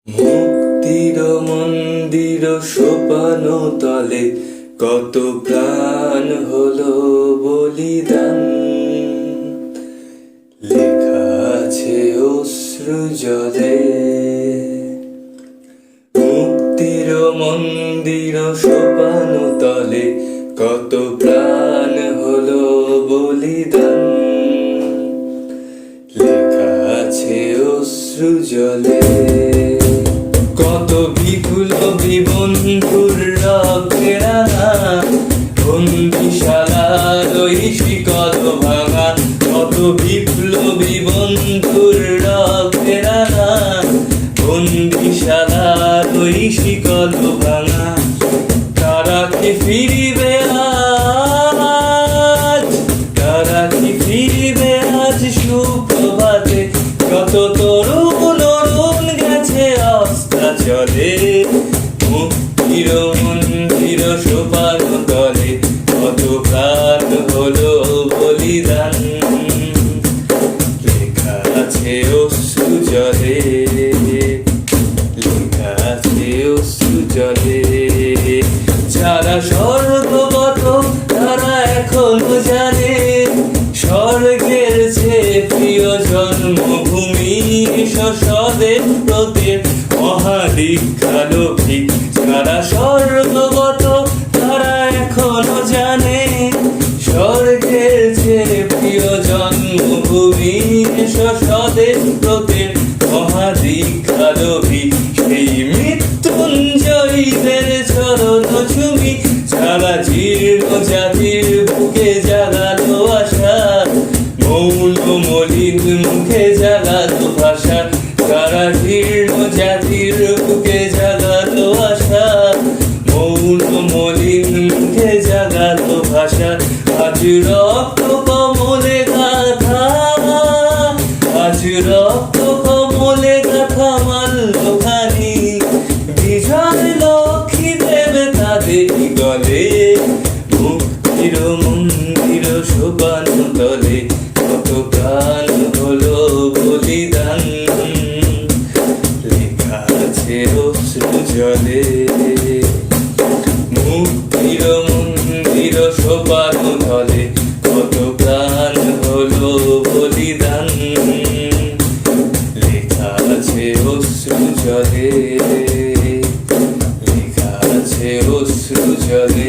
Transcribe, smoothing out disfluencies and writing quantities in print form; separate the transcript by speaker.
Speaker 1: মুক্তির মন্দির সোপান তলে কত প্রাণ হলো বলিদান। লেখা আছে অশ্রু জলে। মুক্তির মন্দির সোপান তলে কত প্রাণ হলো বলিদান। লেখা আছে অশ্রু জলে। কত বিপ্লবী বন্ধুর রক্তেরা বন্দিশালার ওই শিকল ভাঙা। কত বিপ্লবী বন্ধুর রক্তেরা বন্দিশালার ওই শিকল ভাঙা। তারা কি ফিরিবে আজ? তারা কি ফিরিবে আজ সুপ্রভাতে? কত তরুণ গেছে অস্তাচলে। মুক্তির মন্দির সোপান তলে কত প্রাণ হলো বলিদান। লেখা আছে অশ্রু জলে। লেখা আছে অশ্রু জলে। যারা স্বর্গগত তারা এখনো জানে স্বর্গের চেয়ে প্রিয় জন্মভূমি স্বদেশ প্রদের মহাদীক্ষালোভী। যারা স্বর্গগত তারা এখনো জানে স্বর্গের চেয়ে প্রিয় জন্মভূমি স্বদেশ প্রদের মহাদীক্ষালোভী। সেই মৃত্যুঞ্জয়ীদের চরণ ছুমি যারা জীর্ণ জাতির বুকে জাগালো আশা। মৌল মলিন মুখে জাগালো ভাষা। যারা জীর্ণ জাতির বুকে জাগালো আশা। মৌল মলিন মুখে জাগালো ভাষা। আজ রক্ত কমলে গাথা। আজ রক্ত কমলে গাথা মাল্যখানি। বিজয় লক্ষ্মী দেবে তাদের গলে। মুক্তির মন্দির সোপান তলে কত প্রাণ হলো বলিদান। লেখা আছে অশ্রু জলে। মুক্তির মন্দির সোপান তলে কত প্রাণ হলো বলিদান। লেখা আছে অশ্রু জলে। লেখা আছে অশ্রু জলে।